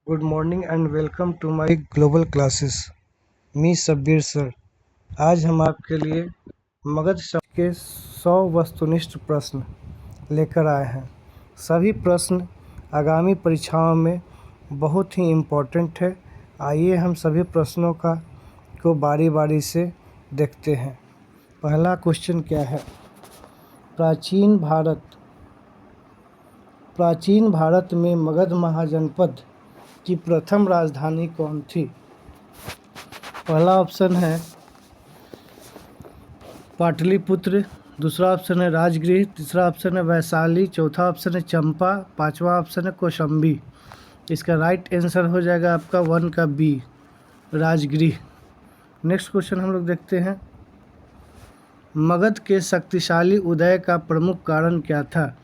Good morning and welcome to my global classes. Me Shabbir sir. आज हम आपके लिए मगध शब्द के 100 वस्तुनिष्ठ प्रश्न लेकर आए हैं। सभी प्रश्न आगामी परीक्षाओं में बहुत ही इम्पोर्टेंट है। आइए हम सभी प्रश्नों को बारी बारी से देखते हैं। पहला क्वेश्चन क्या है? प्राचीन भारत में मगध महाजनपद की प्रथम राजधानी कौन थी? पहला ऑप्शन है पाटलिपुत्र, दूसरा ऑप्शन है राजगृह, तीसरा ऑप्शन है वैशाली, चौथा ऑप्शन है चंपा, पांचवा ऑप्शन है कौशाम्बी। इसका राइट आंसर हो जाएगा आपका 1 का बी, राजगृह। नेक्स्ट क्वेश्चन हम लोग देखते हैं। मगध के शक्तिशाली उदय का प्रमुख कारण क्या था?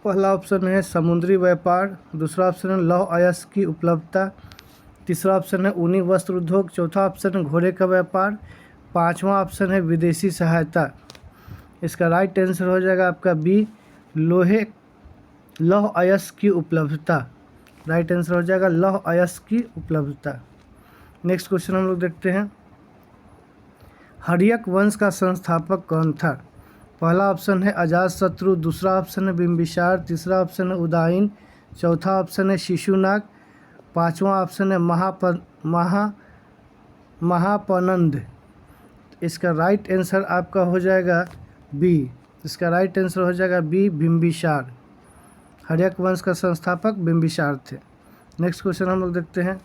पहला ऑप्शन है समुद्री व्यापार, दूसरा ऑप्शन है लौह अयस्क की उपलब्धता, तीसरा ऑप्शन है ऊनी वस्त्र उद्योग, चौथा ऑप्शन है घोड़े का व्यापार, पांचवा ऑप्शन है विदेशी सहायता। इसका राइट आंसर हो जाएगा आपका बी, लौह अयस्क की उपलब्धता। राइट आंसर हो जाएगा लौह अयस्क की उपलब्धता। नेक्स्ट क्वेश्चन हम लोग देखते हैं। हर्यक वंश का संस्थापक कौन था? पहला ऑप्शन है अजातशत्रु, दूसरा ऑप्शन है बिंबिसार, तीसरा ऑप्शन है उदयन, चौथा ऑप्शन है शिशुनाग, पांचवा ऑप्शन है महापनंद। इसका राइट आंसर आपका हो जाएगा बी। इसका राइट आंसर हो जाएगा बी, बिंबिसार। हर्यक वंश का संस्थापक बिंबिसार थे। नेक्स्ट क्वेश्चन हम लोग देखते हैं।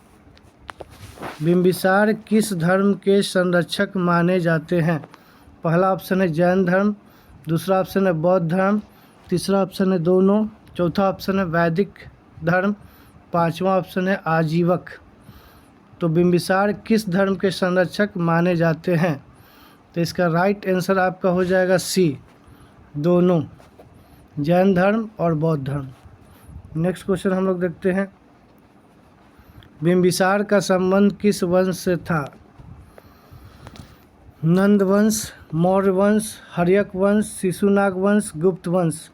बिंबिसार किस धर्म के संरक्षक माने जाते हैं? पहला ऑप्शन है जैन धर्म, दूसरा ऑप्शन है बौद्ध धर्म, तीसरा ऑप्शन है दोनों, चौथा ऑप्शन है वैदिक धर्म, पांचवा ऑप्शन है आजीवक। तो बिंबिसार किस धर्म के संरक्षक माने जाते हैं? तो इसका राइट आंसर आपका हो जाएगा सी, दोनों, जैन धर्म और बौद्ध धर्म। नेक्स्ट क्वेश्चन हम लोग देखते हैं। बिंबिसार का संबंध किस वंश से था? नंद वंश, मौर्य वंश, हर्यक वंश, शिशुनाग वंश, गुप्त वंश।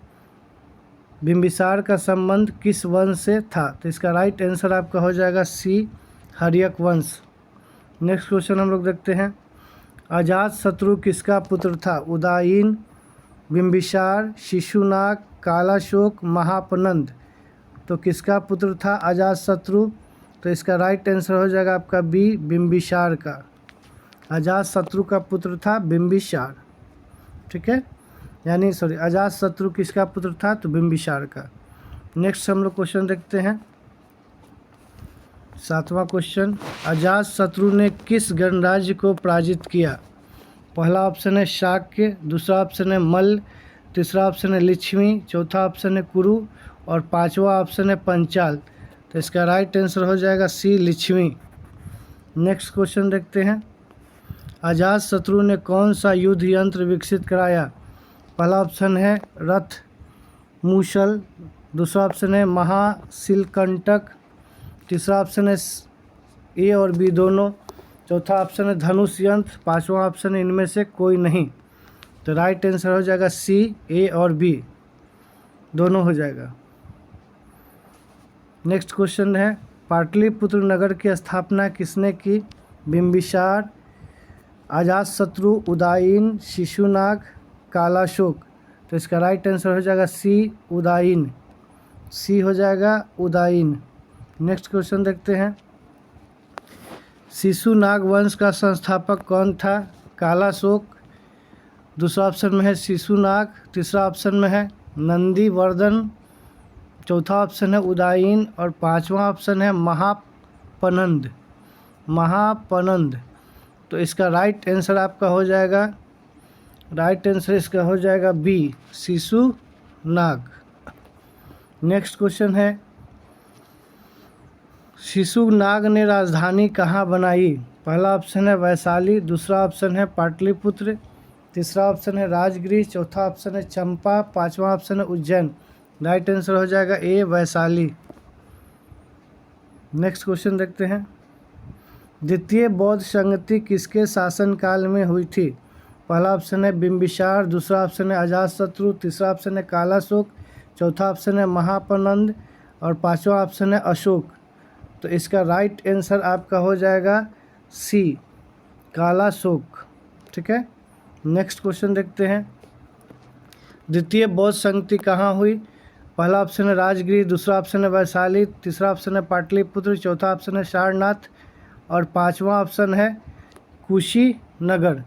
बिंबिसार का संबंध किस वंश से था? तो इसका राइट आंसर आपका हो जाएगा सी, हर्यक वंश। नेक्स्ट क्वेश्चन हम लोग देखते हैं। अजातशत्रु किसका पुत्र था? उदयन, बिंबिसार, शिशुनाग, कालाशोक, महापनंद। तो किसका पुत्र था अजातशत्रु? तो इसका राइट आंसर हो जाएगा आपका बी, बिंबिसार का। अजातशत्रु का पुत्र था बिंबिसार। ठीक है, यानी सॉरी, अजातशत्रु किसका पुत्र था? तो बिंबिसार का। नेक्स्ट हम लोग क्वेश्चन देखते हैं। 7वां क्वेश्चन। अजातशत्रु ने किस गणराज्य को पराजित किया? पहला ऑप्शन है शाक्य, दूसरा ऑप्शन है मल्ल, तीसरा ऑप्शन है लिच्छवी, चौथा ऑप्शन है कुरु और पांचवा ऑप्शन है पंचाल। तो इसका राइट आंसर हो जाएगा सी, लिच्छवी। नेक्स्ट क्वेश्चन देखते हैं। अजातशत्रु ने कौन सा युद्ध यंत्र विकसित कराया? पहला ऑप्शन है रथ मूसल, दूसरा ऑप्शन है महाशिलकंटक, तीसरा ऑप्शन है ए और बी दोनों, चौथा ऑप्शन है धनुष यंत्र, पांचवा ऑप्शन है इनमें से कोई नहीं। तो राइट आंसर हो जाएगा सी, ए और बी दोनों हो जाएगा। नेक्स्ट क्वेश्चन है। पाटलिपुत्र नगर की स्थापना किसने की? बिंबिसार, अजातशत्रु, उदयन, शिशुनाग, कालाशोक। तो इसका राइट आंसर हो जाएगा सी, उदयन। सी हो जाएगा उदयन। नेक्स्ट क्वेश्चन देखते हैं। शिशुनाग वंश का संस्थापक कौन था? कालाशोक, दूसरा ऑप्शन में है शिशुनाग, तीसरा ऑप्शन में है नंदीवर्धन, चौथा ऑप्शन है उदयन और पांचवा ऑप्शन है महापनंद। तो इसका राइट आंसर आपका हो जाएगा, राइट आंसर इसका हो जाएगा बी, शिशुनाग। नेक्स्ट क्वेश्चन है। शिशुनाग ने राजधानी कहाँ बनाई? पहला ऑप्शन है वैशाली, दूसरा ऑप्शन है पाटलिपुत्र, तीसरा ऑप्शन है राजगृह, चौथा ऑप्शन है चंपा, पांचवा ऑप्शन है उज्जैन। राइट आंसर हो जाएगा ए, वैशाली। नेक्स्ट क्वेश्चन देखते हैं। द्वितीय बौद्ध संगति किसके शासनकाल में हुई थी? पहला ऑप्शन है बिंबिसार, दूसरा ऑप्शन है अजातशत्रु, तीसरा ऑप्शन है कालाशोक, चौथा ऑप्शन है महापनंद और पांचवा ऑप्शन है अशोक। तो इसका राइट आंसर आपका हो जाएगा सी, काला शोक। ठीक है, नेक्स्ट क्वेश्चन देखते हैं। द्वितीय बौद्ध संगति कहाँ हुई? पहला ऑप्शन है राजगीर, दूसरा ऑप्शन है वैशाली, तीसरा ऑप्शन है पाटलिपुत्र, चौथा ऑप्शन है सारनाथ और पांचवा ऑप्शन है कुशीनगर।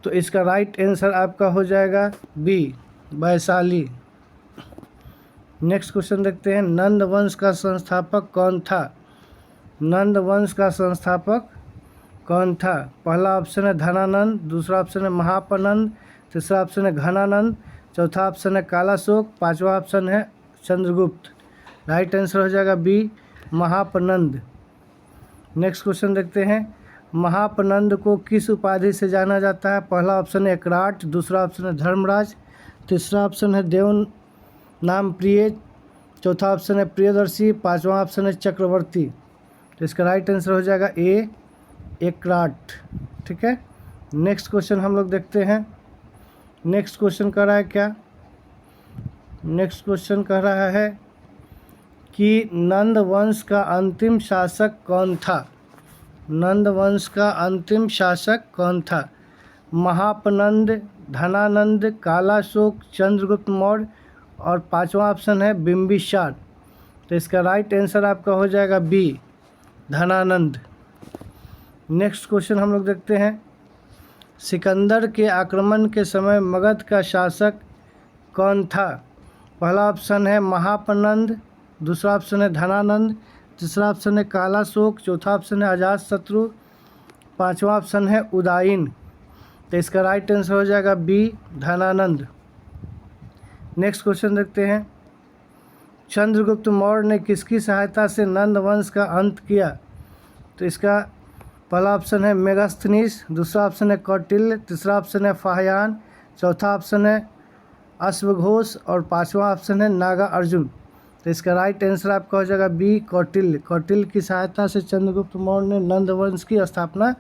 तो इसका राइट आंसर आपका हो जाएगा बी, वैशाली। नेक्स्ट क्वेश्चन देखते हैं। नंद वंश का संस्थापक कौन था? नंद वंश का संस्थापक कौन था? पहला ऑप्शन है धनानंद, दूसरा ऑप्शन है महापनंद, तीसरा ऑप्शन है घनानंद, चौथा ऑप्शन है कालाशोक, पांचवा ऑप्शन है चंद्रगुप्त। राइट आंसर हो जाएगा बी, महापनंद। नेक्स्ट क्वेश्चन देखते हैं। महापनंद को किस उपाधि से जाना जाता है? पहला ऑप्शन है एकराट, दूसरा ऑप्शन है धर्मराज, तीसरा ऑप्शन है देव नाम प्रिय, चौथा ऑप्शन है प्रियदर्शी, पांचवा ऑप्शन है चक्रवर्ती। तो इसका राइट आंसर हो जाएगा ए, एकराट। ठीक है, नेक्स्ट क्वेश्चन हम लोग देखते हैं। नेक्स्ट क्वेश्चन कह रहा है क्या? नेक्स्ट क्वेश्चन कह रहा है कि नंद वंश का अंतिम शासक कौन था? नंद वंश का अंतिम शासक कौन था? महापनंद, धनानंद, कालाशोक, चंद्रगुप्त मौर्य और पांचवा ऑप्शन है बिंबिसार। तो इसका राइट आंसर आपका हो जाएगा बी, धनानंद। नेक्स्ट क्वेश्चन हम लोग देखते हैं। सिकंदर के आक्रमण के समय मगध का शासक कौन था? पहला ऑप्शन है महापनंद, दूसरा ऑप्शन है धनानंद, तीसरा ऑप्शन है कालाशोक, चौथा ऑप्शन है अजातशत्रु, पांचवा ऑप्शन है उदयन। तो इसका राइट आंसर हो जाएगा बी, धनानंद। नेक्स्ट क्वेश्चन देखते हैं। चंद्रगुप्त मौर्य ने किसकी सहायता से नंद वंश का अंत किया? तो इसका पहला ऑप्शन है मेगास्थनीस, दूसरा ऑप्शन है कौटिल्य, तीसरा ऑप्शन है फाहयान, चौथा ऑप्शन है अश्वघोष और पांचवा ऑप्शन है नागा अर्जुन। तो इसका राइट आंसर आपका हो जाएगा बी, कौटिल्य। कौटिल्य की सहायता से चंद्रगुप्त मौर्य ने नंद वंश की स्थापना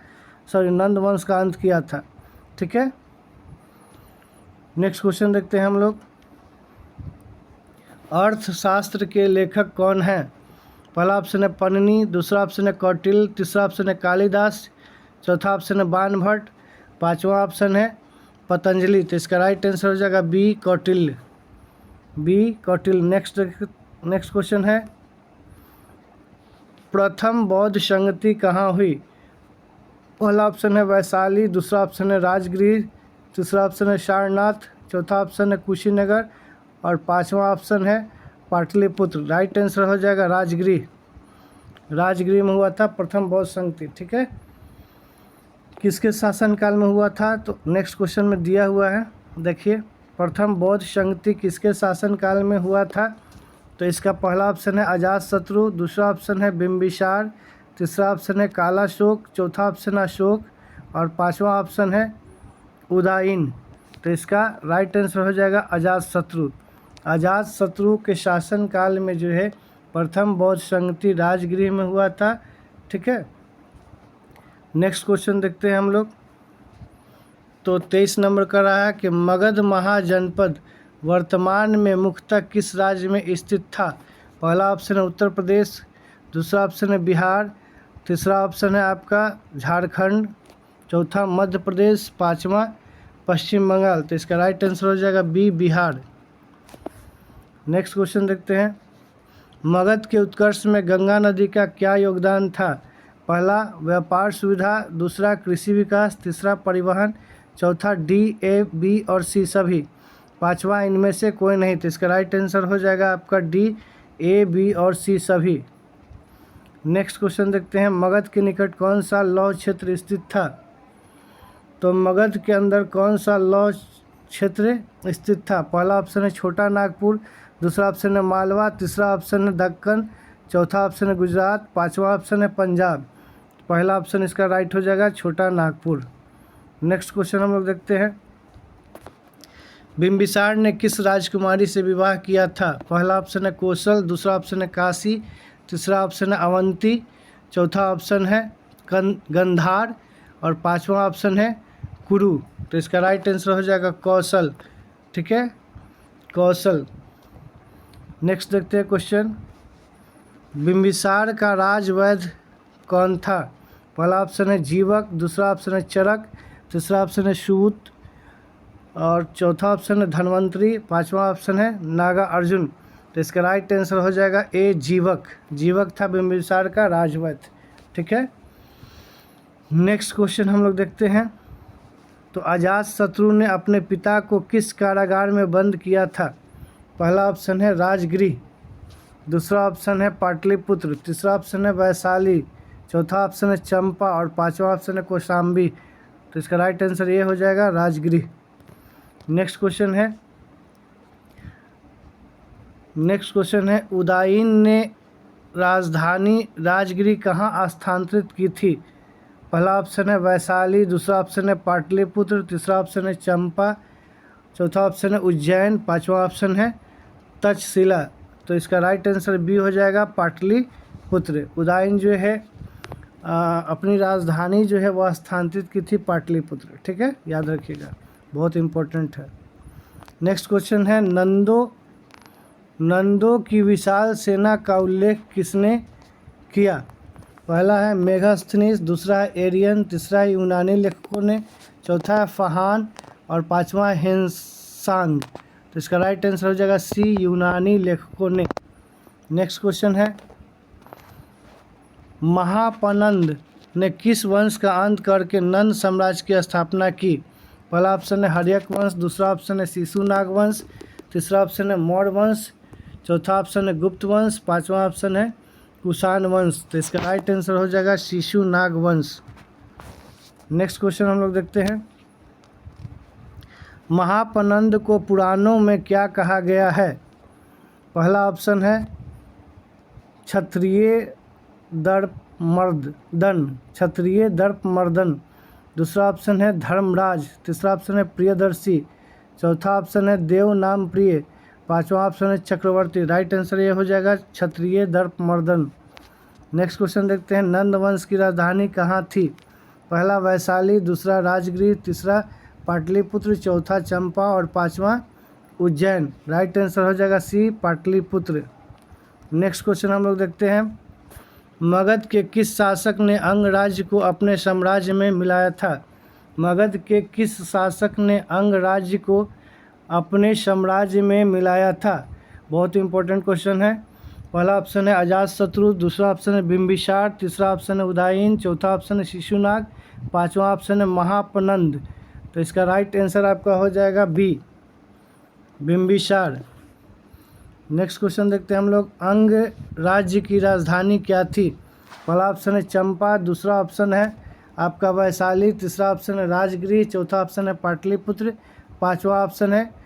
नंद वंश का अंत किया था। ठीक है, नेक्स्ट क्वेश्चन देखते हैं हम लोग। अर्थशास्त्र के लेखक कौन हैं? पहला ऑप्शन है पन्नी, दूसरा ऑप्शन है कौटिल्य, तीसरा ऑप्शन है कालिदास, चौथा ऑप्शन है बाणभट्ट, पांचवा ऑप्शन है पतंजलि। तो इसका राइट आंसर हो जाएगा B, Kautilya, B, Kautilya. Next question है। प्रथम बौद्ध संगति कहाँ हुई? पहला ऑप्शन है वैशाली, दूसरा ऑप्शन है राजगीर, तीसरा ऑप्शन है सारनाथ, चौथा ऑप्शन है कुशीनगर और पांचवा ऑप्शन है पाटलिपुत्र। राइट आंसर हो जाएगा राजगीर। राजगीर में हुआ था प्रथम बौद्ध संगति। ठीक है, किसके शासनकाल में हुआ था? तो नेक्स्ट क्वेश्चन में दिया हुआ है, देखिए। प्रथम बौद्ध संगति किसके शासनकाल में हुआ था? तो इसका पहला ऑप्शन है अजातशत्रु, दूसरा ऑप्शन है बिंबिसार, तीसरा ऑप्शन है कालाशोक, चौथा ऑप्शन है अशोक और पांचवा ऑप्शन है उदयन। तो इसका राइट आंसर हो जाएगा अजातशत्रु। अजातशत्रु के शासनकाल में जो है प्रथम बौद्ध संगति राजगृह में हुआ था। ठीक है, नेक्स्ट क्वेश्चन देखते हैं हम लोग। तो 23 नंबर का रहा है कि मगध महाजनपद वर्तमान में मुख्यतः किस राज्य में स्थित था? पहला ऑप्शन है उत्तर प्रदेश, दूसरा ऑप्शन है बिहार, तीसरा ऑप्शन है आपका झारखंड, चौथा मध्य प्रदेश, पांचवा पश्चिम बंगाल। तो इसका राइट आंसर हो जाएगा बी, बिहार। नेक्स्ट क्वेश्चन देखते हैं। मगध के उत्कर्ष में गंगा नदी का क्या योगदान था? पहला व्यापार सुविधा, दूसरा कृषि विकास, तीसरा परिवहन, चौथा डी, ए, बी और सी सभी, पांचवा इनमें से कोई नहीं। तो इसका राइट आंसर हो जाएगा आपका डी, ए, बी और सी सभी। नेक्स्ट क्वेश्चन देखते हैं। मगध के निकट कौन सा लौह क्षेत्र स्थित था? तो मगध के अंदर कौन सा लौह क्षेत्र स्थित था? पहला ऑप्शन है छोटा नागपुर, दूसरा ऑप्शन है मालवा, तीसरा ऑप्शन है दक्कन, चौथा ऑप्शन है गुजरात, पांचवा ऑप्शन है पंजाब। पहला ऑप्शन इसका राइट हो जाएगा छोटा नागपुर। नेक्स्ट क्वेश्चन हम लोग देखते हैं। बिंबिसार ने किस राजकुमारी से विवाह किया था? पहला ऑप्शन है कौशल, दूसरा ऑप्शन है काशी, तीसरा ऑप्शन है अवंती, चौथा ऑप्शन है गंधार और पांचवा ऑप्शन है कुरु। तो इसका राइट आंसर हो जाएगा कौशल। ठीक है, कौशल। नेक्स्ट देखते हैं क्वेश्चन। बिंबिसार का राजवैद्य कौन था? पहला ऑप्शन है जीवक, दूसरा ऑप्शन है चरक, तीसरा ऑप्शन है सूत और चौथा ऑप्शन है धन्वंतरी, पांचवा ऑप्शन है नागा अर्जुन। तो इसका राइट आंसर हो जाएगा ए जीवक। जीवक था बिंबिसार का राजवैद्य। ठीक है, नेक्स्ट क्वेश्चन हम लोग देखते हैं। तो अजातशत्रु ने अपने पिता को किस कारागार में बंद किया था? पहला ऑप्शन है राजगृह, दूसरा ऑप्शन है पाटलिपुत्र, तीसरा ऑप्शन है वैशाली, चौथा ऑप्शन है चंपा और पांचवा ऑप्शन है कौशाम्बी। तो इसका राइट आंसर ये हो जाएगा राजगृह। नेक्स्ट क्वेश्चन है उदायन ने राजधानी राजगृह कहाँ स्थानांतरित की थी? पहला ऑप्शन है वैशाली, दूसरा ऑप्शन है पाटलिपुत्र, तीसरा ऑप्शन है चंपा, चौथा ऑप्शन है उज्जैन, पांचवा ऑप्शन है तक्षशिला। तो इसका राइट आंसर बी हो जाएगा पाटलिपुत्र। उदायन जो है अपनी राजधानी जो है वह स्थानांतरित की थी पाटलिपुत्र। ठीक है, याद रखिएगा, बहुत इम्पोर्टेंट है। नेक्स्ट क्वेश्चन है नंदों की विशाल सेना का उल्लेख किसने किया? पहला है मेगास्थनीस, दूसरा है एरियन, तीसरा है यूनानी लेखकों ने, चौथा है फहान और पांचवा है हेनसांग। तो इसका राइट आंसर हो जाएगा सी यूनानी लेखकों ने। नेक्स्ट क्वेश्चन है महापनंद ने किस वंश का अंत करके नंद साम्राज्य की स्थापना की? पहला ऑप्शन है हर्यक वंश, दूसरा ऑप्शन है शिशुनाग वंश, तीसरा ऑप्शन है मौर्य वंश, चौथा ऑप्शन है गुप्त वंश, पांचवा ऑप्शन है कुषाण वंश। तो इसका राइट आंसर हो जाएगा शिशुनाग वंश। नेक्स्ट क्वेश्चन हम लोग देखते हैं। महापनंद को पुराणों में क्या कहा गया है? पहला ऑप्शन है क्षत्रिय दर्पमर्दन, दूसरा ऑप्शन है धर्मराज, तीसरा ऑप्शन है प्रियदर्शी, चौथा ऑप्शन है देव नाम प्रिय, पांचवा ऑप्शन है चक्रवर्ती। राइट आंसर ये हो जाएगा क्षत्रिय दर्पमर्दन। नेक्स्ट क्वेश्चन देखते हैं नंद वंश की राजधानी कहाँ थी? पहला वैशाली, दूसरा राजगृह, तीसरा पाटलिपुत्र, चौथा चंपा और पांचवा उज्जैन। राइट आंसर हो जाएगा सी पाटलिपुत्र। नेक्स्ट क्वेश्चन हम लोग देखते हैं मगध के किस शासक ने अंग राज्य को अपने साम्राज्य में मिलाया था? मगध के किस शासक ने अंग राज्य को अपने साम्राज्य में मिलाया था? बहुत इंपॉर्टेंट क्वेश्चन है। पहला ऑप्शन है अजातशत्रु, दूसरा ऑप्शन है बिंबिसार, तीसरा ऑप्शन है उदायन, चौथा ऑप्शन है शिशुनाग, पांचवा ऑप्शन है महापनंद। तो इसका राइट आंसर आपका हो जाएगा बी बिंबिसार। नेक्स्ट क्वेश्चन देखते हैं हम लोग अंग राज्य की राजधानी क्या थी? पहला ऑप्शन है चंपा, दूसरा ऑप्शन है आपका वैशाली, तीसरा ऑप्शन है राजगृह, चौथा ऑप्शन है पाटलिपुत्र, पांचवा ऑप्शन है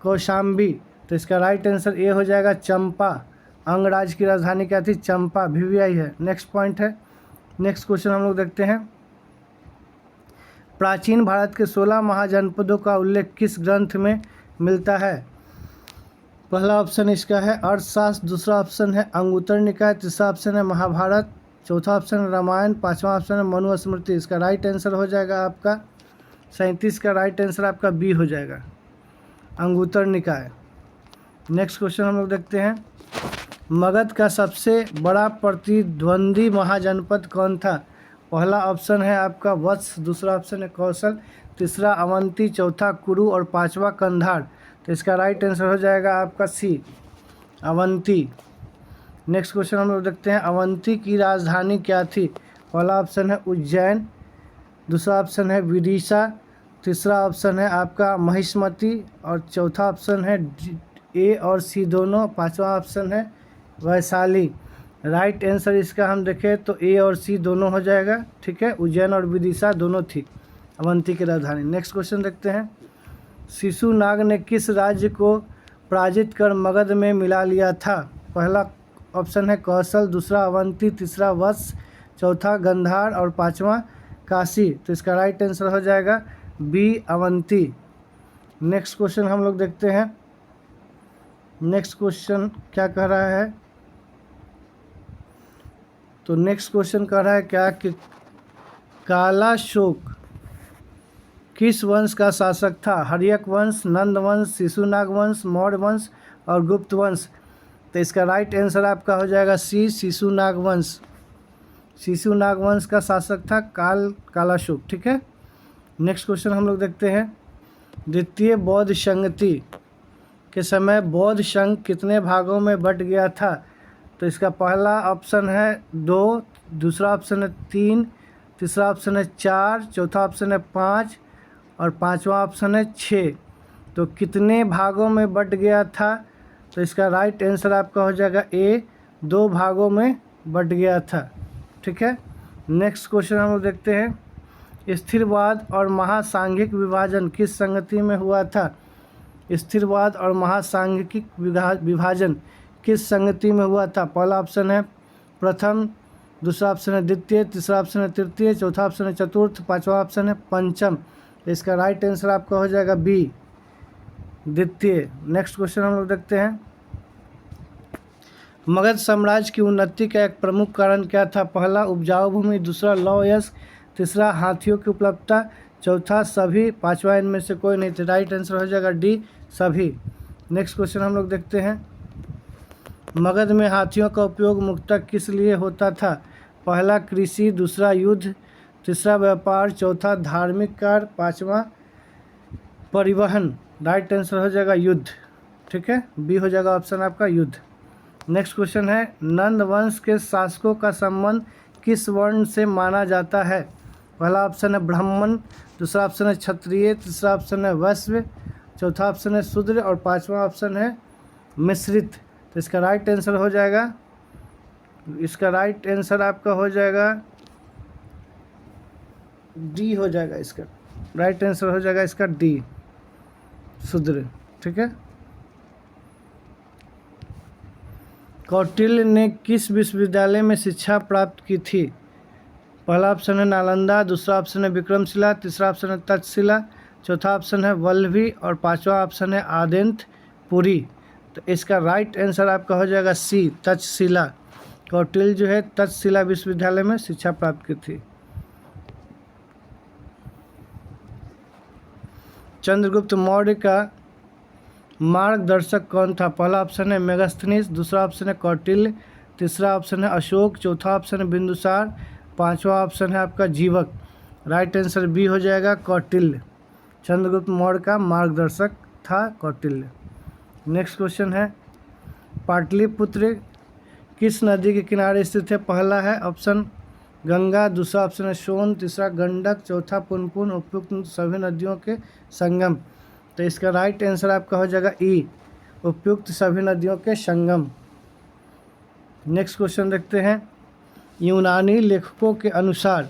कौशाम्बी। तो इसका राइट आंसर ए हो जाएगा चंपा। अंग राज्य की राजधानी क्या थी? चंपा, VVI है। नेक्स्ट पॉइंट है, नेक्स्ट क्वेश्चन हम लोग देखते हैं प्राचीन भारत के 16 महाजनपदों का उल्लेख किस ग्रंथ में मिलता है? पहला ऑप्शन इसका है अर्थशास्त्र, दूसरा ऑप्शन है अंगुत्तर निकाय, तीसरा ऑप्शन है महाभारत, चौथा ऑप्शन है रामायण, पांचवा ऑप्शन है मनुस्मृति। इसका राइट आंसर हो जाएगा आपका 37 का राइट आंसर आपका बी हो जाएगा अंगुत्तर निकाय। नेक्स्ट क्वेश्चन हम लोग देखते हैं मगध का सबसे बड़ा प्रतिद्वंदी महाजनपद कौन था? पहला ऑप्शन है आपका वत्स, दूसरा ऑप्शन है कौशल, तीसरा अवंती, चौथा कुरु और पांचवा कंधार। तो इसका राइट आंसर हो जाएगा आपका सी अवंती। नेक्स्ट क्वेश्चन हम लोग देखते हैं अवंती की राजधानी क्या थी? पहला ऑप्शन है उज्जैन, दूसरा ऑप्शन है विदिशा, तीसरा ऑप्शन है आपका महिष्मति और चौथा ऑप्शन है ए और सी दोनों, पांचवा ऑप्शन है वैशाली। राइट आंसर इसका हम देखें तो ए और सी दोनों हो जाएगा। ठीक है, उज्जैन और विदिशा दोनों थी अवंती की राजधानी। नेक्स्ट क्वेश्चन देखते हैं शिशुनाग ने किस राज्य को पराजित कर मगध में मिला लिया था? पहला ऑप्शन है कौशल, दूसरा अवंती, तीसरा वत्स, चौथा गंधार और पांचवा काशी। तो इसका राइट आंसर हो जाएगा बी अवंती। नेक्स्ट क्वेश्चन हम लोग देखते हैं नेक्स्ट क्वेश्चन क्या कह रहा है। तो नेक्स्ट क्वेश्चन कह रहा है क्या कि कालाशोक किस वंश का शासक था? हर्यक वंश, नंद वंश, शिशुनाग वंश, मौर्य वंश और गुप्त वंश। तो इसका राइट आंसर आपका हो जाएगा सी, शिशुनाग वंश। शिशुनाग वंश का शासक था कालाशोक। ठीक है, नेक्स्ट क्वेश्चन हम लोग देखते हैं। द्वितीय बौद्ध संगति के समय बौद्ध संघ कितने भागों में बंट गया था? तो इसका पहला ऑप्शन है 2, दूसरा ऑप्शन है 3, तीसरा ऑप्शन है 4, चौथा ऑप्शन है 5 और पांचवा ऑप्शन है 6। तो कितने भागों में बंट गया था? तो इसका राइट आंसर आपका हो जाएगा ए, 2 भागों में बंट गया था। ठीक है, नेक्स्ट क्वेश्चन हम लोग देखते हैं। स्थिरवाद और महासांघिक विभाजन किस संगति में हुआ था? स्थिरवाद और महासांघिक विभाजन किस संगति में हुआ था? पहला ऑप्शन है प्रथम, दूसरा ऑप्शन है द्वितीय, तीसरा ऑप्शन है तृतीय, चौथा ऑप्शन है चतुर्थ, पांचवा ऑप्शन है पंचम। इसका राइट आंसर आपका हो जाएगा बी, द्वितीय। नेक्स्ट क्वेश्चन हम लोग देखते हैं। मगध साम्राज्य की उन्नति का एक प्रमुख कारण क्या था? पहला उपजाऊ भूमि, दूसरा लौह यश, तीसरा हाथियों की उपलब्धता, चौथा सभी, पांचवा इनमें से कोई नहीं। तो राइट आंसर हो जाएगा डी, सभी। नेक्स्ट क्वेश्चन हम लोग देखते हैं। मगध में हाथियों का उपयोग मुख्यतः किस लिए होता था? पहला कृषि, दूसरा युद्ध, तीसरा व्यापार, चौथा धार्मिक कार्य, पांचवा परिवहन। राइट आंसर हो जाएगा युद्ध। ठीक है, बी हो जाएगा ऑप्शन आपका युद्ध। नेक्स्ट क्वेश्चन है। नंद वंश के शासकों का संबंध किस वर्ण से माना जाता है? पहला ऑप्शन है ब्राह्मण, दूसरा ऑप्शन है क्षत्रिय, तीसरा ऑप्शन है वैश्य, चौथा ऑप्शन है शूद्र और पांचवा ऑप्शन है मिश्रित। तो इसका राइट आंसर हो जाएगा, इसका राइट आंसर आपका हो जाएगा डी हो जाएगा। इसका राइट आंसर हो जाएगा इसका डी, शूद्र। ठीक है, कौटिल्य ने किस विश्वविद्यालय में शिक्षा प्राप्त की थी? पहला ऑप्शन है नालंदा, दूसरा ऑप्शन है विक्रमशिला, तीसरा ऑप्शन है तक्षशिला, चौथा ऑप्शन है वल्लभी और पांचवा ऑप्शन है आदित्यपुरी। तो इसका राइट आंसर आपका हो जाएगा सी, तक्षशिला। कौटिल्य जो है तक्षशिला विश्वविद्यालय में शिक्षा प्राप्त की थी। चंद्रगुप्त मौर्य का मार्गदर्शक कौन था? पहला ऑप्शन है मेगास्थनीज, दूसरा ऑप्शन है कौटिल्य, तीसरा ऑप्शन है अशोक, चौथा ऑप्शन है बिंदुसार, पांचवा ऑप्शन है आपका जीवक। राइट आंसर बी हो जाएगा कौटिल्य। चंद्रगुप्त मौर्य का मार्गदर्शक था कौटिल्य। नेक्स्ट क्वेश्चन है। पाटलिपुत्र किस नदी के किनारे स्थित है? पहला है ऑप्शन गंगा, दूसरा ऑप्शन है सोन, तीसरा गंडक, चौथा पुनपुन। उपयुक्त सभी नदियों के संगम। तो इसका राइट आंसर आपका हो जाएगा ई, उपयुक्त सभी नदियों के संगम। नेक्स्ट क्वेश्चन देखते हैं। यूनानी लेखकों के अनुसार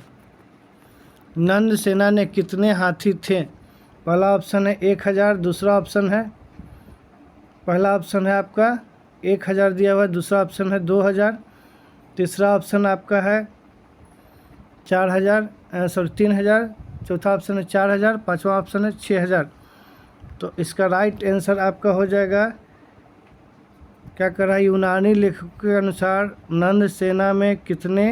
नंद सेना ने कितने हाथी थे? पहला ऑप्शन है 1000, दूसरा ऑप्शन है, पहला ऑप्शन है आपका 1000 दिया हुआ है, दूसरा ऑप्शन है 2000, तीसरा ऑप्शन आपका है 3000, चौथा ऑप्शन है 4000, पांचवा ऑप्शन है 6000। तो इसका राइट आंसर आपका हो जाएगा, क्या कर रहा है, यूनानी लेखकों के अनुसार नंद सेना में कितने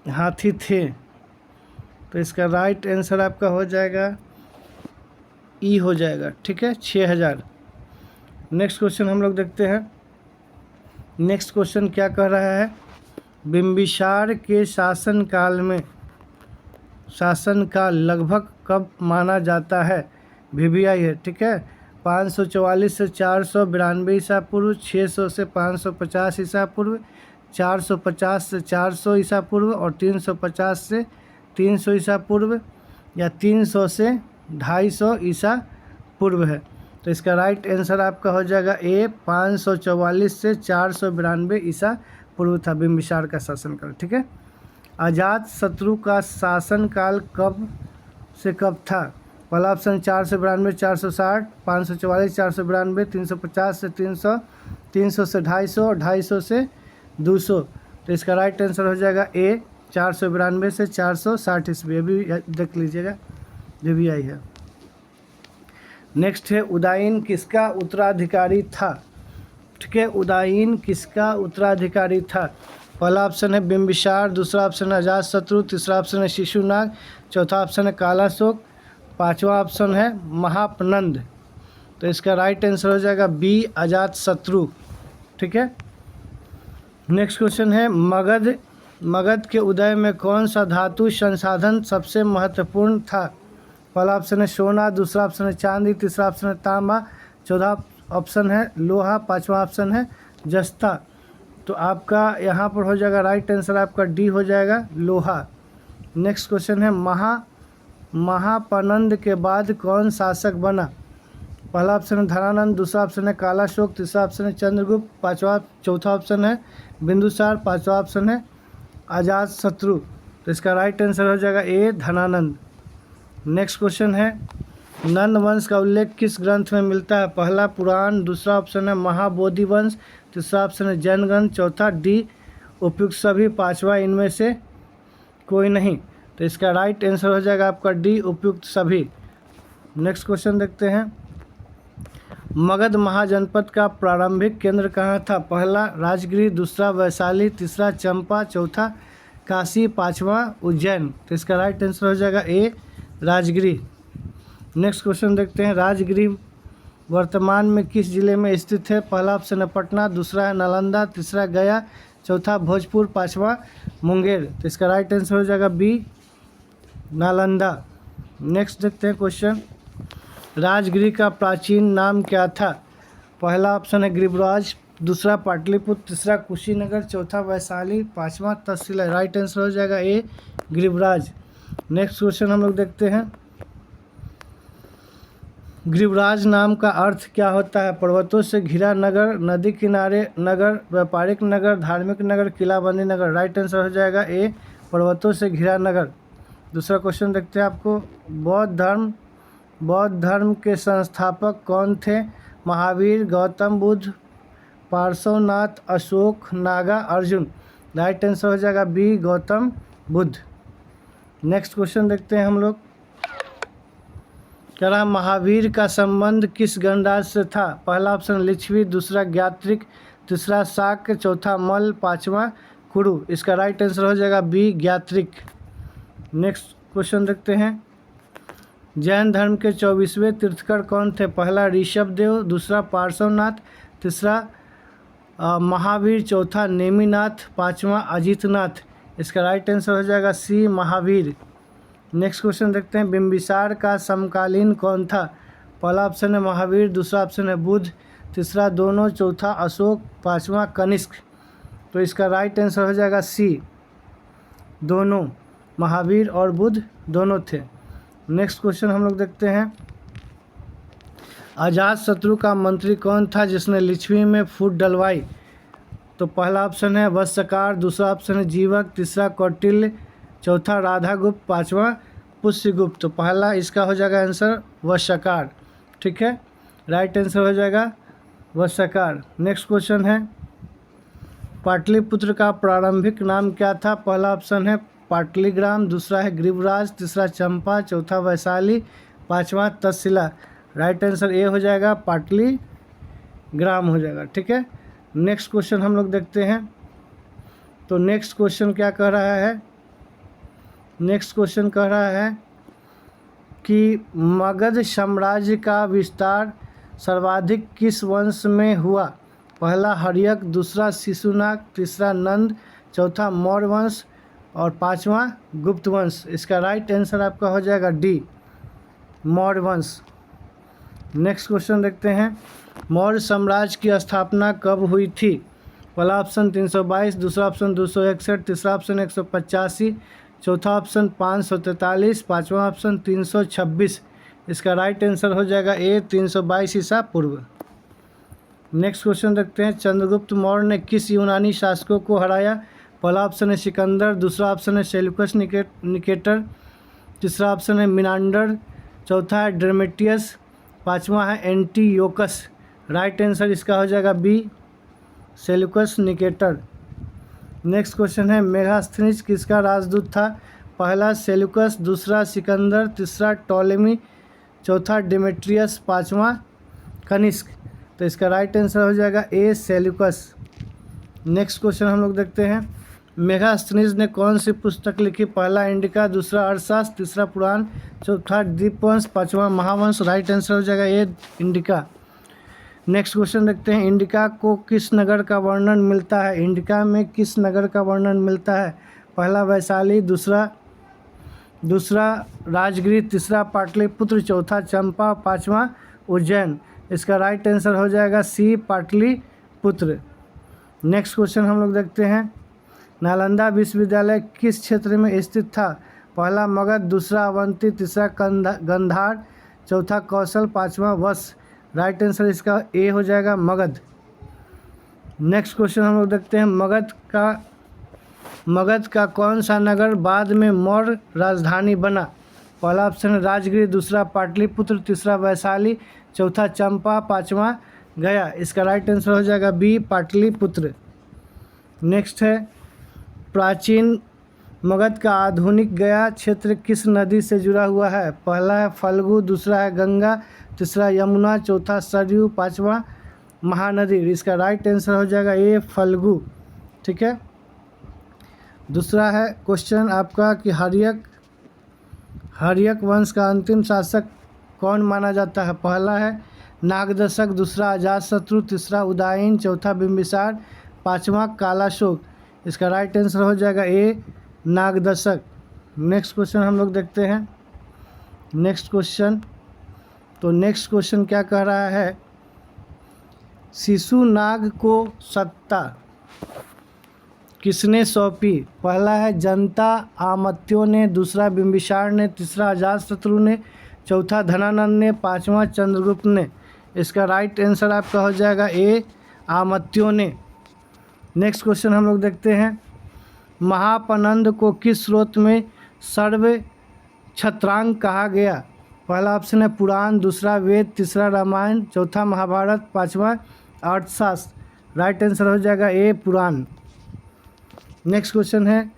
हाथी थे? तो इसका राइट आंसर आपका हो जाएगा ई हो जाएगा। ठीक है, 6000। नेक्स्ट क्वेश्चन हम लोग देखते हैं। नेक्स्ट क्वेश्चन क्या कह रहा है? बिंबिसार के शासनकाल में शासनकाल लगभग कब माना जाता है? VBI है। ठीक है, 544 से 492 ईसा पूर्व, 600 से 550 ईसा पूर्व, 450 से 400 ईसा पूर्व और 350 से 300 ईसा पूर्व, या 300 से 250 ईसा पूर्व है। तो इसका राइट आंसर आपका हो जाएगा ए, 544 से 492 ईसा पूर्व था बिंबिसार का शासनकाल। ठीक है, अजात शत्रु का शासनकाल कब से कब था? पहला ऑप्शन 492 460, 544 492, 350 से 300, 300 से 250 और 250 से 200। तो इसका राइट आंसर हो जाएगा ए, 492 से 460 ईस्वी। ये भी देख लीजिएगा, जो भी आई है। नेक्स्ट है, उदयन किसका उत्तराधिकारी था? ठीक है, उदयन किसका उत्तराधिकारी था? पहला ऑप्शन है बिंबिसार, दूसरा ऑप्शन है अजातशत्रु, तीसरा ऑप्शन है शिशुनाग, चौथा ऑप्शन है कालाशोक, पांचवा ऑप्शन है महापनंद। तो इसका राइट आंसर हो जाएगा बी, अजातशत्रु। ठीक है। नेक्स्ट क्वेश्चन है मगध के उदय में कौन सा धातु संसाधन सबसे महत्वपूर्ण था? पहला ऑप्शन है सोना, दूसरा ऑप्शन है चांदी, तीसरा ऑप्शन है तांबा, चौथा ऑप्शन है लोहा, पांचवा ऑप्शन है जस्ता। तो आपका यहाँ पर हो जाएगा राइट आंसर आपका डी हो जाएगा लोहा। नेक्स्ट क्वेश्चन है महापनंद के बाद कौन शासक बना? पहला ऑप्शन है धनानंद, दूसरा ऑप्शन है कालाशोक, तीसरा ऑप्शन है चंद्रगुप्त, चौथा ऑप्शन है बिंदुसार, पांचवा ऑप्शन है अजातशत्रु। तो इसका राइट आंसर हो जाएगा ए धनानंद। नेक्स्ट क्वेश्चन है नंद वंश का उल्लेख किस ग्रंथ में मिलता है? पहला पुराण, दूसरा ऑप्शन है महाबोधि वंश, तीसरा ऑप्शन है जैन ग्रंथ, चौथा डी उपयुक्त सभी, पांचवा इनमें से कोई नहीं। तो इसका राइट आंसर हो जाएगा आपका डी उपयुक्त सभी। नेक्स्ट क्वेश्चन देखते हैं मगध महाजनपद का प्रारंभिक केंद्र कहाँ था? पहला राजगिरी, दूसरा वैशाली, तीसरा चंपा, चौथा काशी, पांचवा उज्जैन। तो इसका राइट आंसर हो जाएगा ए राजगिरी। नेक्स्ट क्वेश्चन देखते हैं राजगिरी वर्तमान में किस जिले में स्थित है? पहला ऑप्शन है पटना, दूसरा है नालंदा, तीसरा गया, चौथा भोजपुर, पांचवा मुंगेर। तो इसका राइट आंसर हो जाएगा बी नालंदा। नेक्स्ट देखते हैं क्वेश्चन राजगिरी का प्राचीन नाम क्या था? पहला ऑप्शन है गिरिराज, दूसरा पाटलिपुत्र, तीसरा कुशीनगर, चौथा वैशाली, पांचवा तक्षशिला। राइट आंसर हो जाएगा ए गिरिराज। नेक्स्ट क्वेश्चन हम लोग देखते हैं गिरिराज नाम का अर्थ क्या होता है? पर्वतों से घिरा नगर, नदी किनारे नगर, व्यापारिक नगर, धार्मिक नगर, किलाबंदी नगर। राइट आंसर हो जाएगा ए पर्वतों से घिरा नगर। दूसरा क्वेश्चन देखते हैं आपको बौद्ध धर्म के संस्थापक कौन थे? Mahavir, Gautam Buddha, Parshvanath, Ashok, Nagarjuna. Right answer हो जाएगा B Gautam Buddha. Next question देखते हैं हम लोग कह रहा महावीर का संबंध किस गणराज्य से था? पहला ऑप्शन लिच्छवी, दूसरा ज्ञात्रिक, तीसरा शाक्य, चौथा मल्ल, पांचवा कुरु। इसका राइट आंसर हो जाएगा बी ज्ञात्रिक। नेक्स्ट क्वेश्चन देखते हैं जैन धर्म के 24वें तीर्थकर कौन थे? पहला ऋषभदेव, दूसरा पार्श्वनाथ, तीसरा महावीर, चौथा नेमिनाथ, पांचवा अजितनाथ। इसका राइट आंसर हो जाएगा सी महावीर। नेक्स्ट क्वेश्चन देखते हैं बिंबिसार का समकालीन कौन था? पहला ऑप्शन है महावीर, दूसरा ऑप्शन है बुद्ध, तीसरा दोनों, चौथा अशोक, पांचवा कनिष्क। तो इसका राइट आंसर हो जाएगा सी दोनों, महावीर और बुद्ध दोनों थे। नेक्स्ट क्वेश्चन हम लोग देखते हैं अजातशत्रु का मंत्री कौन था जिसने लिच्छवी में फूट डलवाई? तो पहला ऑप्शन है वत्सकार, दूसरा ऑप्शन है जीवक, तीसरा कौटिल्य, चौथा राधागुप्त, पांचवा पुष्यगुप्त। तो पहला इसका हो जाएगा आंसर वत्सकार। ठीक है, राइट आंसर हो जाएगा वत्सकार। नेक्स्ट क्वेश्चन है पाटलिपुत्र का प्रारंभिक नाम क्या था? पहला ऑप्शन है पाटलीग्राम, दूसरा है गिरिराज, तीसरा चंपा, चौथा वैशाली, पांचवा तक्षशिला। राइट आंसर ए हो जाएगा पाटलीग्राम हो जाएगा। ठीक है, नेक्स्ट क्वेश्चन हम लोग देखते हैं। तो नेक्स्ट क्वेश्चन क्या कह रहा है? नेक्स्ट क्वेश्चन कह रहा है कि मगध साम्राज्य का विस्तार सर्वाधिक किस वंश में हुआ? पहला हर्यक, दूसरा शिशुनाग, तीसरा नंद, चौथा मौर्य वंश और पांचवा गुप्त वंश। इसका राइट आंसर आपका हो जाएगा डी मौर्य वंश। नेक्स्ट क्वेश्चन देखते हैं मौर्य साम्राज्य की स्थापना कब हुई थी? पहला ऑप्शन 322, दूसरा ऑप्शन 261, तीसरा ऑप्शन 185, चौथा ऑप्शन 543, पांचवा ऑप्शन 326। इसका राइट आंसर हो जाएगा ए 322 ईसा पूर्व। नेक्स्ट क्वेश्चन देखते हैं चंद्रगुप्त मौर्य ने किस यूनानी शासकों को हराया? पहला ऑप्शन है सिकंदर, दूसरा ऑप्शन है सेल्यूकस निकेटर, तीसरा ऑप्शन है मिनांडर, चौथा है ड्रमेटियस, पांचवा है एंटीयोकस। राइट आंसर इसका हो जाएगा B Seleucus Nicator. Next question है मेगास्थनीज किसका राजदूत था? पहला सेल्यूकस, दूसरा सिकंदर, तीसरा टॉलेमी, चौथा डेमेट्रियस, पांचवा कनिष्क। तो इसका राइट आंसर हो जाएगा ए सेल्यूकस। नेक्स्ट क्वेश्चन हम लोग देखते हैं मेगास्थनीज ने कौन सी पुस्तक लिखी? पहला इंडिका, दूसरा अर्थशास्त्र, तीसरा पुराण, चौथा दीपवंश, पांचवा महावंश। राइट आंसर हो जाएगा ए इंडिका। नेक्स्ट क्वेश्चन देखते हैं, इंडिका को किस नगर का वर्णन मिलता है? इंडिका में किस नगर का वर्णन मिलता है? पहला वैशाली, दूसरा राजगीर, तीसरा पाटलिपुत्र, चौथा चंपा, पांचवा उज्जैन। इसका राइट आंसर हो जाएगा सी, पाटलिपुत्र। नेक्स्ट क्वेश्चन हम लोग देखते हैं, नालंदा विश्वविद्यालय किस क्षेत्र में स्थित था? पहला मगध, दूसरा अवंती, तीसरा गंधार, चौथा कौशल, पांचवा वश। राइट आंसर इसका ए हो जाएगा, मगध। नेक्स्ट क्वेश्चन हम लोग देखते हैं, मगध का कौन सा नगर बाद में मौर्य राजधानी बना? पहला ऑप्शन है राजगीर, दूसरा पाटलिपुत्र, तीसरा वैशाली, चौथा चंपा, पांचवा गया। इसका राइट आंसर हो जाएगा बी, पाटलिपुत्र। नेक्स्ट है, प्राचीन मगध का आधुनिक गया क्षेत्र किस नदी से जुड़ा हुआ है? पहला है फल्गु, दूसरा है गंगा, तीसरा यमुना, चौथा सरयू, पांचवा महानदी। इसका राइट आंसर हो जाएगा ए, फल्गु। ठीक है। दूसरा है क्वेश्चन आपका कि हर्यक वंश का अंतिम शासक कौन माना जाता है? पहला है नागदशक, दूसरा अजातशत्रु, तीसरा उदयन, चौथा बिंबिसार, पांचवा कालाशोक। इसका राइट आंसर हो जाएगा ए, नागदशक। नेक्स्ट क्वेश्चन हम लोग देखते हैं, नेक्स्ट क्वेश्चन क्या कह रहा है, शिशुनाग को सत्ता किसने सौंपी? पहला है जनता आमत्यों ने, दूसरा बिंबिसार ने, तीसरा अजातशत्रु ने, चौथा धनानंद ने, पांचवा चंद्रगुप्त ने। इसका राइट आंसर आपका हो जाएगा ए, आमत्यों ने। नेक्स्ट क्वेश्चन हम लोग देखते हैं, महापनंद को किस स्रोत में सर्व छत्रांग कहा गया? पहला ऑप्शन है पुराण, दूसरा वेद, तीसरा रामायण, चौथा महाभारत, पांचवा अर्थशास्त्र। राइट आंसर हो जाएगा ए, पुराण। नेक्स्ट क्वेश्चन है,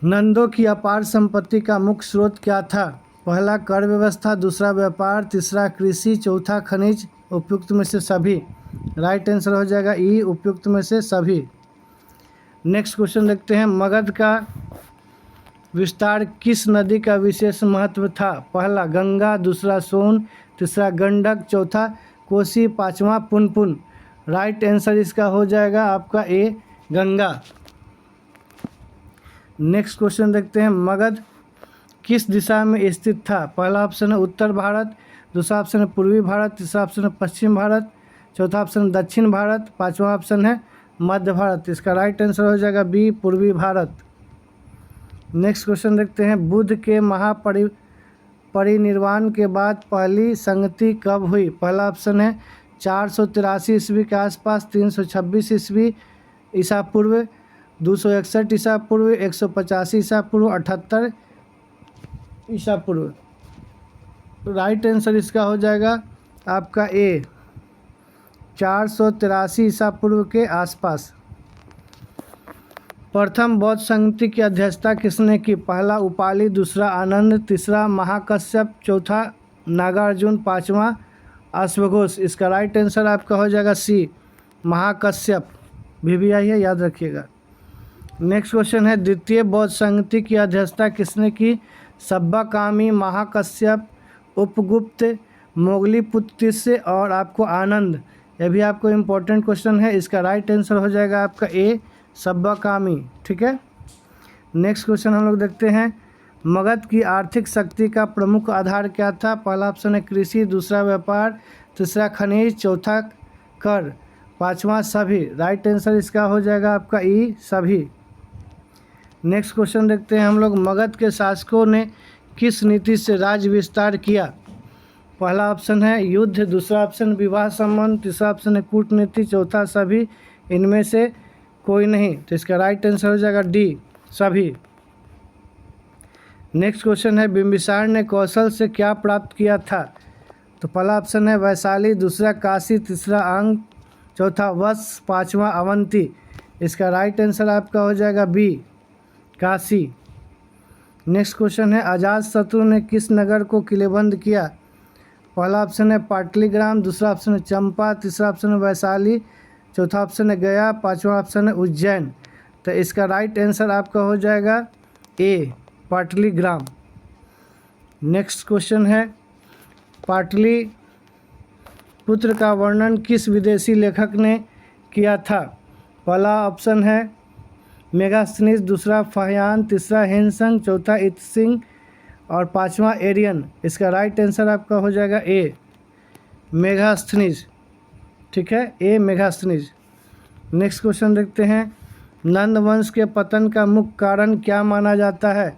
नंदों की अपार संपत्ति का मुख्य स्रोत क्या था? पहला कर व्यवस्था, दूसरा व्यापार, तीसरा कृषि, चौथा खनिज, उपयुक्त में से सभी। राइट आंसर हो जाएगा ई, उपयुक्त में से सभी। नेक्स्ट क्वेश्चन देखते हैं, मगध का विस्तार किस नदी का विशेष महत्व था? पहला गंगा, दूसरा सोन, तीसरा गंडक, चौथा कोसी, पांचवा पुनपुन। राइट आंसर इसका हो जाएगा आपका ए, गंगा। नेक्स्ट क्वेश्चन देखते हैं, मगध किस दिशा में स्थित था? पहला ऑप्शन है उत्तर भारत, दूसरा ऑप्शन है पूर्वी भारत, तीसरा ऑप्शन है पश्चिम भारत, चौथा ऑप्शन है दक्षिण भारत, पांचवा ऑप्शन है मध्य भारत। इसका राइट आंसर हो जाएगा बी, पूर्वी भारत। नेक्स्ट क्वेश्चन देखते हैं, बुद्ध के परिनिर्वाण के बाद पहली संगति कब हुई? पहला ऑप्शन है 483 ईस्वी के आसपास, 326 ईस्वी ईसा पूर्व, 261 ईसा पूर्व, 185 ईसा पूर्व, 78 ईसा पूर्व। राइट आंसर इसका हो जाएगा आपका ए, 483 ईसा पूर्व के आसपास। प्रथम बौद्ध संगति की अध्यक्षता किसने की? पहला उपाली, दूसरा आनंद, तीसरा महाकश्यप, चौथा नागार्जुन, पांचवा अश्वघोष। इसका राइट आंसर आपका हो जाएगा सी, महाकश्यप। भी आई है, याद रखिएगा। नेक्स्ट क्वेश्चन है, द्वितीय बौद्ध संगति की अध्यक्षता किसने की? सब्बाकामी, महाकश्यप, उपगुप्त, मोगलीपुत्र और आपको आनंद। यह भी आपको इम्पोर्टेंट क्वेश्चन है। इसका राइट आंसर हो जाएगा आपका ए, सब्बाकामी। ठीक है। नेक्स्ट क्वेश्चन हम लोग देखते हैं, मगध की आर्थिक शक्ति का प्रमुख आधार क्या था? पहला ऑप्शन है कृषि, दूसरा व्यापार, तीसरा खनिज, चौथा कर, पांचवा सभी। राइट आंसर इसका हो जाएगा आपका ई, सभी। नेक्स्ट क्वेश्चन देखते हैं हम लोग, मगध के शासकों ने किस नीति से राज्य विस्तार किया? पहला ऑप्शन है युद्ध, दूसरा ऑप्शन विवाह संबंध, तीसरा ऑप्शन है कूटनीति, चौथा सभी, इनमें से कोई नहीं। तो इसका राइट आंसर हो जाएगा डी, सभी। नेक्स्ट क्वेश्चन है, बिंबिसार ने कौशल से क्या प्राप्त किया था? तो पहला ऑप्शन है वैशाली, दूसरा काशी, तीसरा अंग, चौथा वश, पांचवा अवंती। इसका राइट आंसर आपका हो जाएगा बी, काशी। नेक्स्ट क्वेश्चन है, अजातशत्रु ने किस नगर को किलेबंद किया? पहला ऑप्शन है पाटलिग्राम, दूसरा ऑप्शन है चंपा, तीसरा ऑप्शन है वैशाली, चौथा ऑप्शन है गया, पांचवा ऑप्शन है उज्जैन। तो इसका राइट आंसर आपका हो जाएगा ए, पाटलिग्राम। नेक्स्ट क्वेश्चन है, राजपुत्र का वर्णन किस विदेशी लेखक ने किया था? पहला ऑप्शन है मेगास्थनीज, दूसरा फाहियान, तीसरा हेनसंग, चौथा इत्सिंग और पांचवा एरियन। इसका राइट आंसर आपका हो जाएगा ए मेगास्थनीज। ठीक है, ए मेगास्थनीज। नेक्स्ट क्वेश्चन देखते हैं। नंद वंश के पतन का मुख्य कारण क्या माना जाता है?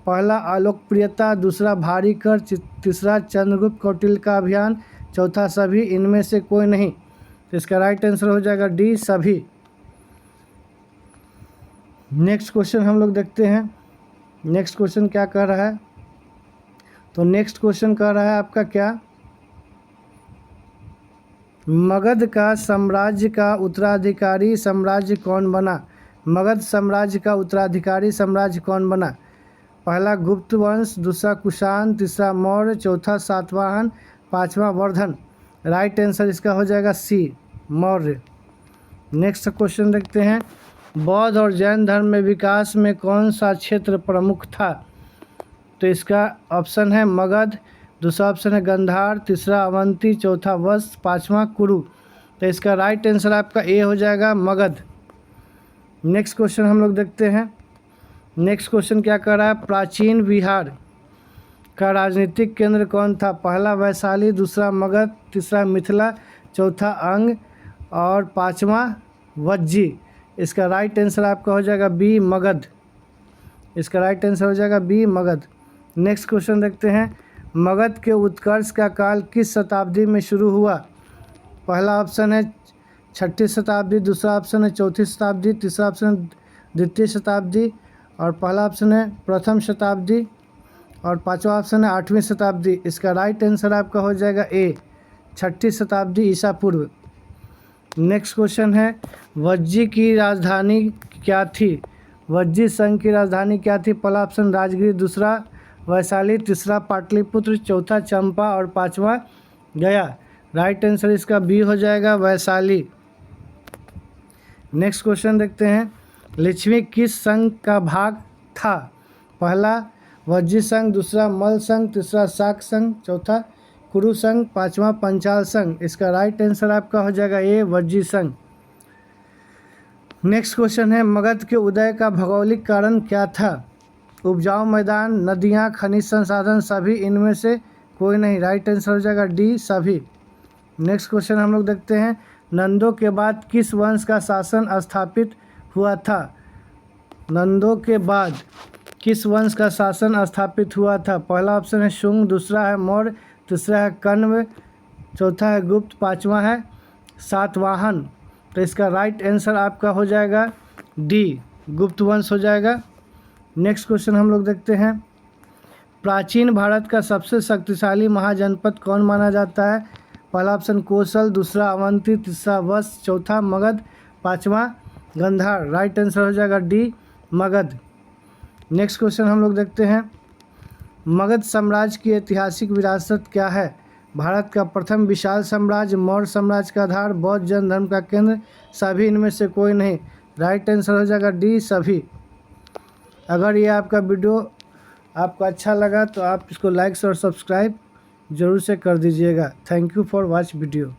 पहला अलोकप्रियता, दूसरा भारी कर, तीसरा चंद्रगुप्त कौटिल्य का अभियान, चौथा सभी, इनमें से कोई नहीं। तो इसका राइट आंसर हो जाएगा डी सभी। नेक्स्ट क्वेश्चन हम लोग देखते हैं। नेक्स्ट क्वेश्चन क्या कह रहा है? तो नेक्स्ट क्वेश्चन कह रहा है आपका क्या, मगध का साम्राज्य का उत्तराधिकारी साम्राज्य कौन बना? मगध साम्राज्य का उत्तराधिकारी साम्राज्य कौन बना? पहला गुप्त वंश, दूसरा कुषाण, तीसरा मौर्य, चौथा सातवाहन, पांचवा वर्धन। राइट आंसर इसका हो जाएगा सी मौर्य। नेक्स्ट क्वेश्चन देखते हैं। बौद्ध और जैन धर्म में विकास में कौन सा क्षेत्र प्रमुख था? तो इसका ऑप्शन है मगध, दूसरा ऑप्शन है गंधार, तीसरा अवंती, चौथा वत्स, पांचवा कुरु। तो इसका राइट आंसर आपका ए हो जाएगा मगध। नेक्स्ट क्वेश्चन हम लोग देखते हैं। नेक्स्ट क्वेश्चन क्या कर रहा है? प्राचीन बिहार का राजनीतिक केंद्र कौन था? पहला वैशाली, दूसरा मगध, तीसरा मिथिला, चौथा अंग और पांचवा वज्जी। इसका राइट आंसर आपका हो जाएगा बी मगध। इसका राइट आंसर हो जाएगा बी मगध। नेक्स्ट क्वेश्चन देखते हैं। मगध के उत्कर्ष का काल किस शताब्दी में शुरू हुआ? पहला ऑप्शन है 6ठी शताब्दी, दूसरा ऑप्शन है 4थी शताब्दी, तीसरा ऑप्शन है 2य शताब्दी और पहला ऑप्शन है प्रथम शताब्दी और पांचवा ऑप्शन है 8वीं शताब्दी। इसका राइट आंसर आपका हो जाएगा ए 6ठी शताब्दी ईसा पूर्व। नेक्स्ट क्वेश्चन है। वज्जी की राजधानी क्या थी? वज्जी संघ की राजधानी क्या थी? पहला ऑप्शन राजगीर, दूसरा वैशाली, तीसरा पाटलिपुत्र, चौथा चंपा और पांचवा गया। राइट आंसर इसका बी हो जाएगा वैशाली। नेक्स्ट क्वेश्चन देखते हैं। लिच्छवी किस संघ का भाग था? पहला वज्जी संघ, दूसरा मल्ल संघ, तीसरा शाक संघ, चौथा कुरु संघ, पांचवा पंचाल संघ। इसका राइट आंसर आपका हो जाएगा ए वज्जी संघ। नेक्स्ट क्वेश्चन है। मगध के उदय का भौगोलिक कारण क्या था? उपजाऊ मैदान, नदियाँ, खनिज संसाधन, सभी, इनमें से कोई नहीं। राइट आंसर हो जाएगा डी सभी। नेक्स्ट क्वेश्चन हम लोग देखते हैं। नंदों के बाद किस वंश का शासन स्थापित हुआ था? नंदों के बाद किस वंश का शासन स्थापित हुआ था? पहला ऑप्शन है शुंग, दूसरा है मौर्य, तीसरा है कण्व, चौथा है गुप्त, पांचवा है सातवाहन। तो इसका राइट आंसर आपका हो जाएगा डी गुप्त वंश हो जाएगा। नेक्स्ट क्वेश्चन हम लोग देखते हैं। प्राचीन भारत का सबसे शक्तिशाली महाजनपद कौन माना जाता है? पहला ऑप्शन कोसल, दूसरा अवंती, तीसरा वत्स, चौथा मगध, पांचवा गंधार। राइट आंसर हो जाएगा डी मगध। नेक्स्ट क्वेश्चन हम लोग देखते हैं। मगध साम्राज्य की ऐतिहासिक विरासत क्या है? भारत का प्रथम विशाल साम्राज्य, मौर्य साम्राज्य का आधार, बौद्ध जैन धर्म का केंद्र, सभी, इनमें से कोई नहीं। राइट आंसर हो जाएगा डी सभी। अगर ये आपका वीडियो आपको अच्छा लगा तो आप इसको लाइक और सब्सक्राइब ज़रूर से कर दीजिएगा। Thank you for watch video.